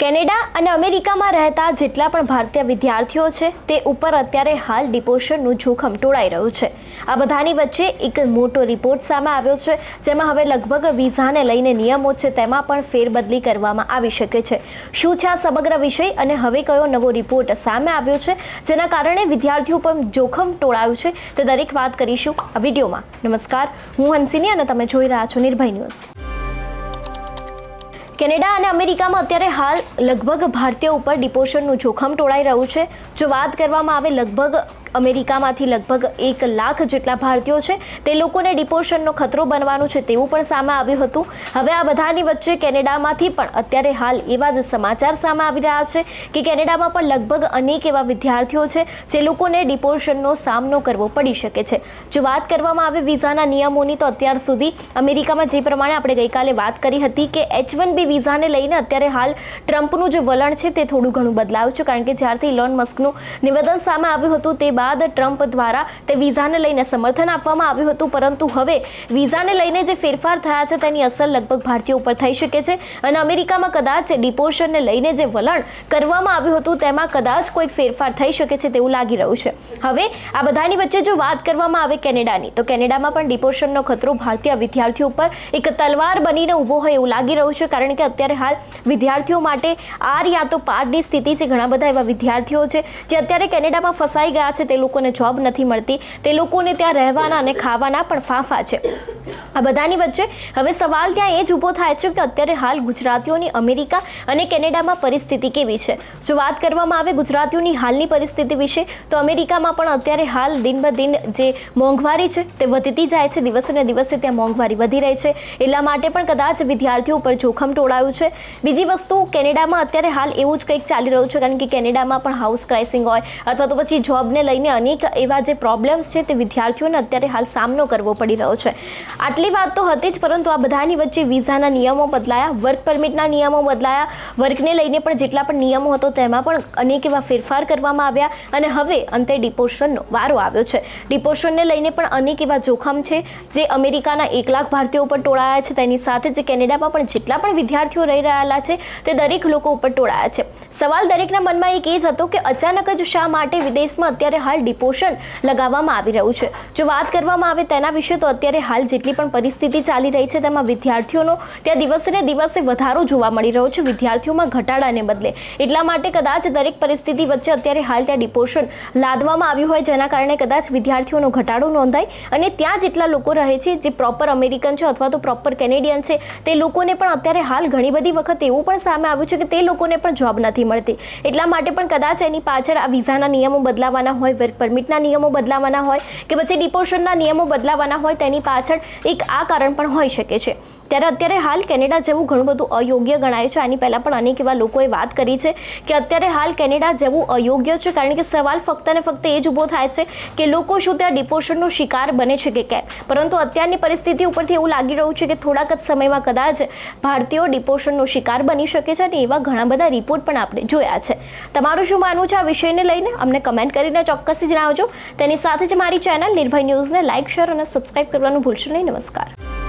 Canada અને અમેરિકામાં રહેતા જેટલા પણ ભારતીય વિદ્યાર્થીઓ છે તે ઉપર અત્યારે હાલ ડિપોર્શનનું જોખમ ટોળાઈ રહ્યું છે। આ બધાની વચ્ચે એક મોટો રિપોર્ટ સામે આવ્યો છે, જેમાં હવે લગભગ વિઝાને લઈને નિયમો છે તેમાં પણ ફેરબદલી કરવામાં આવી શકે છે। શું છે આ સમગ્ર વિષય અને હવે કયો નવો રિપોર્ટ સામે આવ્યો છે જેના કારણે વિદ્યાર્થીઓ પર જોખમ ટોળાયું છે તે દરેક વાત કરીશું આ વિડીયોમાં। નમસ્કાર, હું હંસિની અને તમે જોઈ રહ્યા છો નિર્ભય ન્યૂઝ। કેનેડા અને અમેરિકામાં અત્યારે હાલ લગભગ ભારતીયો ઉપર ડિપોર્શનનું જોખમ ટોળાઈ રહ્યું છે। જો વાત કરવામાં આવે લગભગ અમેરિકામાંથી લગભગ 1 લાખ જેટલા ભારતીયો છે તે લોકોને ડિપોર્શનનો ખતરો બનવાનું છે તેવું પણ સામે આવ્યું હતું। હવે આ બધાની વચ્ચે કેનેડામાંથી પણ અત્યારે હાલ એવા જ સમાચાર સામે આવી રહ્યા છે કે કેનેડામાં પણ લગભગ અનેક એવા વિદ્યાર્થીઓ છે જે લોકોને ડિપોર્શનનો સામનો કરવો પડી શકે છે। જો વાત કરવામાં આવે વિઝાના નિયમોની તો અત્યાર સુધી અમેરિકામાં જે પ્રમાણે આપણે ગઈકાલે વાત કરી હતી કે H1B વિઝાને લઈને અત્યારે હાલ ટ્રમ્પનું જે વલણ છે તે થોડું ઘણું બદલાયું છે, કારણ કે જ્યારથી ઇલોન મસ્કનું નિવેદન સામે આવ્યું હતું તે બાદ ટ્રમ્પ દ્વારા તે વિઝાને લઈને સમર્થન આપવામાં આવ્યું હતું, પરંતુ હવે વિઝાને લઈને જે ફેરફાર થયા છે તેની અસર લગભગ ભારતીયો ઉપર થઈ શકે છે અને અમેરિકામાં કદાચ ડિપોર્શનને લઈને જે વલણ કરવામાં આવ્યું હતું તેમાં કદાચ કોઈ ફેરફાર થઈ શકે છે તેવું લાગી રહ્યું છે। હવે આ બધાની વચ્ચે જો વાત કરવામાં આવે કેનેડાની, તો કેનેડામાં પણ ડિપોર્શનનો ખતરો ભારતીય વિદ્યાર્થીઓ ઉપર એક તલવાર બનીને ઊભો હોય એવું લાગી રહ્યું છે, કારણ કે અત્યારે હાલ વિદ્યાર્થીઓ માટે આર યા તો પારની સ્થિતિ છે। ઘણા બધા એવા વિદ્યાર્થીઓ છે જે અત્યારે કેનેડામાં ફસાઈ ગયા છે, તે લોકોને જોબ નથી મળતી, તે લોકોને ત્યાં રહેવાના અને ખાવાના પણ ફાંફા છે। આ બધાની વચ્ચે હવે સવાલ ત્યાં એ જ ઊભો થાય છે કે અત્યારે હાલ ગુજરાતીઓની અમેરિકા અને કેનેડામાં પરિસ્થિતિ કેવી છે। જો વાત કરવામાં આવે ગુજરાતીઓની હાલની પરિસ્થિતિ વિશે, તો અમેરિકામાં પણ અત્યારે હાલ દિન બ દિન જે મોંઘવારી છે તે વધતી જાય છે, દિવસે ને દિવસે ત્યાં મોંઘવારી વધી રહી છે, એટલા માટે પણ કદાચ વિદ્યાર્થીઓ ઉપર જોખમ ટોળાયું છે। બીજી વસ્તુ, કેનેડામાં અત્યારે હાલ એવું જ કંઈક ચાલી રહ્યું છે, કારણ કે કેનેડામાં પણ હાઉસ ક્રાઇસિસ હોય અથવા તો પછી જોબને લઈને અનેક એવા જે પ્રોબ્લેમ્સ છે તે વિદ્યાર્થીઓને અત્યારે હાલ સામનો કરવો પડી રહ્યો છે। આટલી વાત તો હતી જ, પરંતુ આ બધાની વચ્ચે વિઝાના નિયમો બદલાયા, વર્ક પરમિટના નિયમો બદલાયા, વર્કને લઈને પણ જેટલા પણ નિયમો હતો તેમાં પણ અનેક એવા ફેરફાર કરવામાં આવ્યા અને હવે અંતે ડિપોર્શનનો વારો આવ્યો છે। ડિપોર્શનને લઈને પણ અનેક એવા જોખમ છે જે અમેરિકાના 1 લાખ ભારતીયો ઉપર ટોળાયા છે, તેની સાથે જે કેનેડામાં પણ જેટલા પણ વિદ્યાર્થીઓ રહી રહેલા છે તે દરેક લોકો ઉપર ટોળાયા છે। સવાલ દરેકના મનમાં એક એ જ હતો કે અચાનક જ શા માટે વિદેશમાં અત્યારે હાલ ડિપોર્શન લગાવવામાં આવી રહ્યું છે। જો વાત કરવામાં આવે તેના વિશે, તો અત્યારે હાલ જેટલી પણ પરિસ્થિતિ ચાલી રહી છે તેમાં વિદ્યાર્થીઓનો ત્યાં દિવસે ને દિવસે વધારો જોવા મળી રહ્યો છે, વિદ્યાર્થીઓમાં ઘટાડાને બદલે। એટલા માટે કદાચ દરેક પરિસ્થિતિ વચ્ચે અત્યારે હાલ ત્યાં ડિપોર્શન લાદવામાં આવ્યું હોય, જેના કારણે કદાચ વિદ્યાર્થીઓનો ઘટાડો નોંધાય અને ત્યાં જેટલા લોકો રહે છે જે પ્રોપર અમેરિકન છે અથવા તો પ્રોપર કેનેડિયન છે તે લોકોને પણ અત્યારે હાલ ઘણી બધી વખત એવું પણ સામે આવ્યું છે કે તે લોકોને પણ જોબ નથી મળતી, એટલા માટે પણ કદાચ એની પાછળ આ વિઝાના નિયમો બદલાવાના હોય, વર્ક પરમિટના નિયમો બદલાવાના હોય કે પછી ડિપોર્શનના નિયમો બદલાવાના હોય, તેની પાછળ એક આ કારણ પણ હોઈ શકે છે। ત્યારે અત્યારે હાલ કેનેડા જેવું ઘણું બધું અયોગ્ય ગણાય છે। આની પહેલાં પણ અનેક એવા લોકોએ વાત કરી છે કે અત્યારે હાલ કેનેડા જેવું અયોગ્ય છે, કારણ કે સવાલ ફક્ત ને ફક્ત એ જ ઊભો થાય છે કે લોકો શું ત્યાં ડિપોર્શનનો શિકાર બને છે કે કેમ, પરંતુ અત્યારની પરિસ્થિતિ ઉપરથી એવું લાગી રહ્યું છે કે થોડાક જ સમયમાં કદાચ ભારતીયો ડિપોર્શનનો શિકાર બની શકે છે અને એવા ઘણા બધા રિપોર્ટ પણ આપણે જોયા છે। તમારું શું માનવું છે આ વિષયને લઈને અમને કમેન્ટ કરીને ચોક્કસથી જણાવજો। તેની સાથે જ મારી ચેનલ નિર્ભય ન્યૂઝને લાઇક, શેર અને સબસ્ક્રાઇબ કરવાનું ભૂલશો નહીં। નમસ્કાર।